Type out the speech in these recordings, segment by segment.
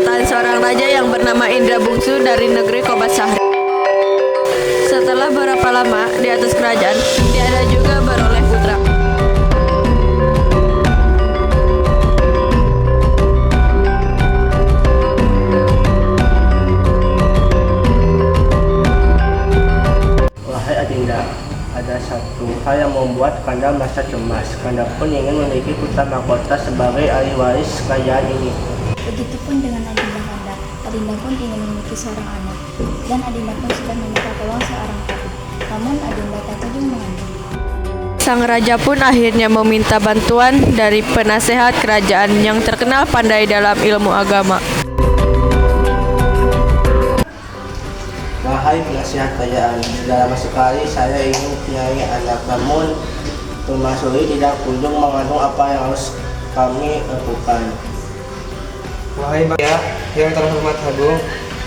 kedatangan seorang raja yang bernama Indra Bungsu dari negeri Kobasahri. Setelah beberapa lama di atas kerajaan, dia juga beroleh putra. Wahai Adinda, ada satu hal yang membuat Kanda merasa cemas. Kanda pun ingin memiliki putra mahkota sebagai ahli waris kerajaan ini. Begitupun dengan Adinda Kanda. Adinda pun ingin memiliki seorang anak, dan Adinda pun sudah meminta tolong seorang tabib. Namun Adinda tak kunjung mengandung. Sang raja pun akhirnya meminta bantuan dari penasehat kerajaan yang terkenal pandai dalam ilmu agama. Wahai penasihat kerajaan, sudah lama sekali saya ingin mempunyai anak, namun permaisuri tidak kunjung mengandung. Apa yang harus kami lakukan? Wahai Baginda yang terhormat agung,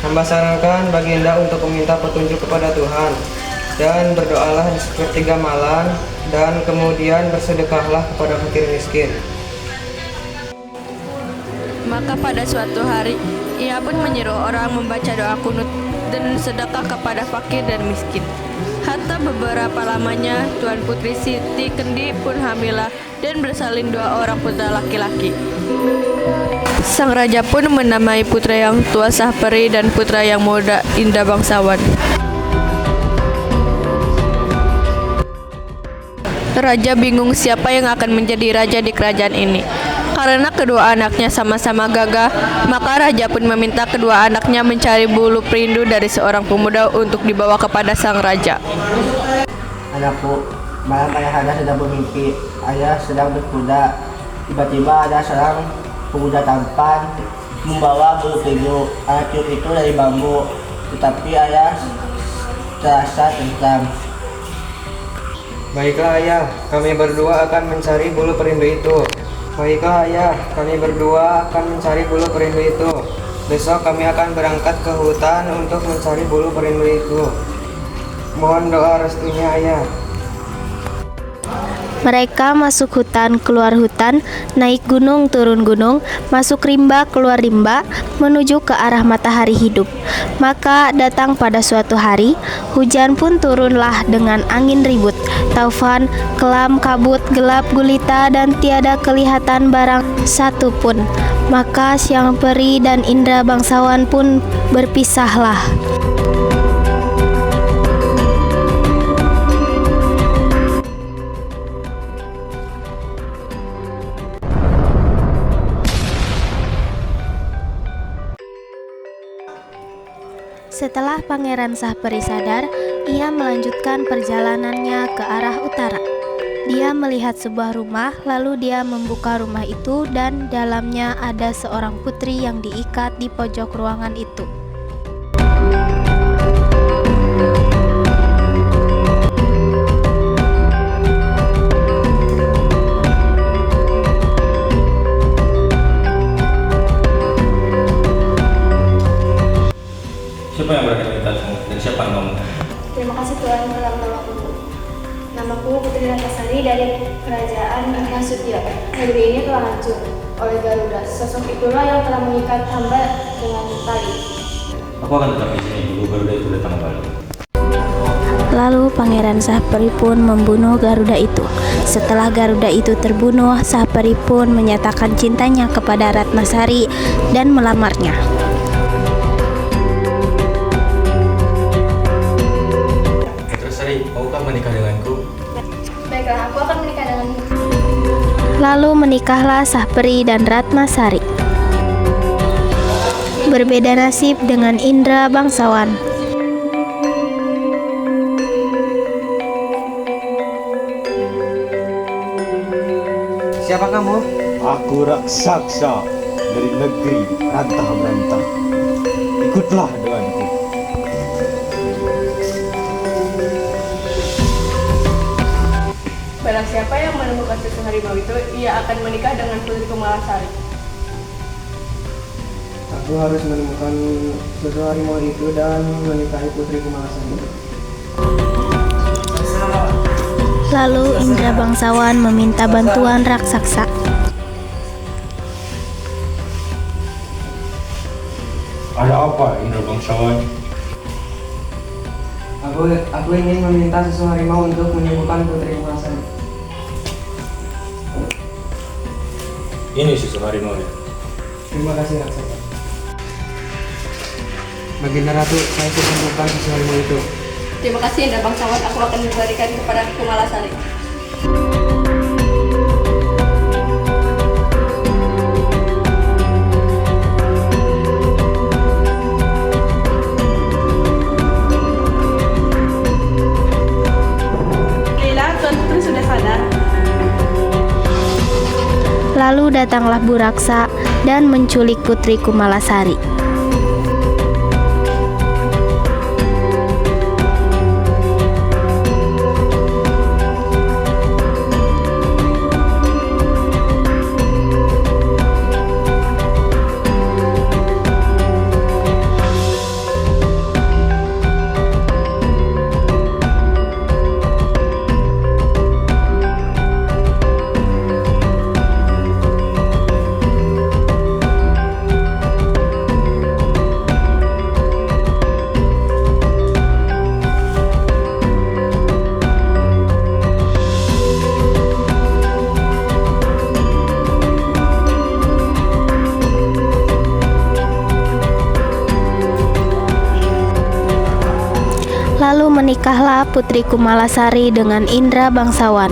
hamba sarankan Baginda untuk meminta petunjuk kepada Tuhan dan berdoalah di sepertiga malam dan kemudian bersedekahlah kepada fakir miskin. Maka pada suatu hari, ia pun menyuruh orang membaca doa kunut dan sedekah kepada fakir dan miskin. Hatta beberapa lamanya, Tuan Putri Siti Kendi pun hamilah dan bersalin 2 orang putra laki-laki. Sang raja pun menamai putra yang tua Sahperi dan putra yang muda Indra Bangsawan. Raja bingung siapa yang akan menjadi raja di kerajaan ini. Karena kedua anaknya sama-sama gagah, maka raja pun meminta kedua anaknya mencari bulu perindu dari seorang pemuda untuk dibawa kepada sang raja. Anakku, malam ayahanda sedang bermimpi. Ayah sedang berkuda. Tiba-tiba ada seorang pemuda tampan membawa bulu perindu. Anak tiup itu dari bambu, tetapi ayah terasa tentram. Baiklah ayah, kami berdua akan mencari bulu perindu itu. Baiklah ayah, kami berdua akan mencari bulu perindu itu. Besok kami akan berangkat ke hutan untuk mencari bulu perindu itu. Mohon doa restunya ayah. Mereka masuk hutan, keluar hutan, naik gunung, turun gunung, masuk rimba, keluar rimba, menuju ke arah matahari hidup. Maka datang pada suatu hari, hujan pun turunlah dengan angin ribut, taufan, kelam, kabut, gelap gulita, dan tiada kelihatan barang satu pun. Maka Siang Peri dan Indra Bangsawan pun berpisahlah. Setelah Pangeran Sahperi sadar, ia melanjutkan perjalanannya ke arah utara. Dia melihat sebuah rumah, lalu dia membuka rumah itu dan dalamnya ada seorang putri yang diikat di pojok ruangan itu. Siapa yang berani mintamu dan siapa kamu? Terima kasih Tuhan telah menolongku. Namaku Putri Ratnasari dari Kerajaan Nasution. Negeri ini telah hancur oleh Garuda. Sosok itulah yang telah mengikat hamba dengan tali. Aku akan tetap di sini dulu Garuda itu datang kembali. Lalu Pangeran Sahperi pun membunuh Garuda itu. Setelah Garuda itu terbunuh, Sahperi pun menyatakan cintanya kepada Ratnasari dan melamarnya. Maukah menikah denganku? Baiklah, aku akan menikah denganmu. Lalu menikahlah Sahperi dan Ratnasari. Berbeda nasib dengan Indra Bangsawan. Siapa kamu? Aku raksasa dari negeri rantah-rantah. Ikutlah denganku. Barang siapa yang menemukan susu harimau itu, ia akan menikah dengan Putri Kumalasari. Aku harus menemukan susu harimau itu dan menikahi Putri Kumalasari. Lalu Indra Bangsawan meminta bantuan raksasa. Ada apa, Indra Bangsawan? Aku ingin meminta susu harimau untuk menyembuhkan putri Kumasari. Ini susu harimau ya. Terima kasih raksasa. Baginda Ratu, saya sudah menemukan susu harimau itu. Terima kasih Indra Bangsawan, aku akan memberikan kepada Kumalasari. Lalu datanglah Buraksa dan menculik Putri Kumalasari. Lalu menikahlah Putri Kumalasari dengan Indra Bangsawan.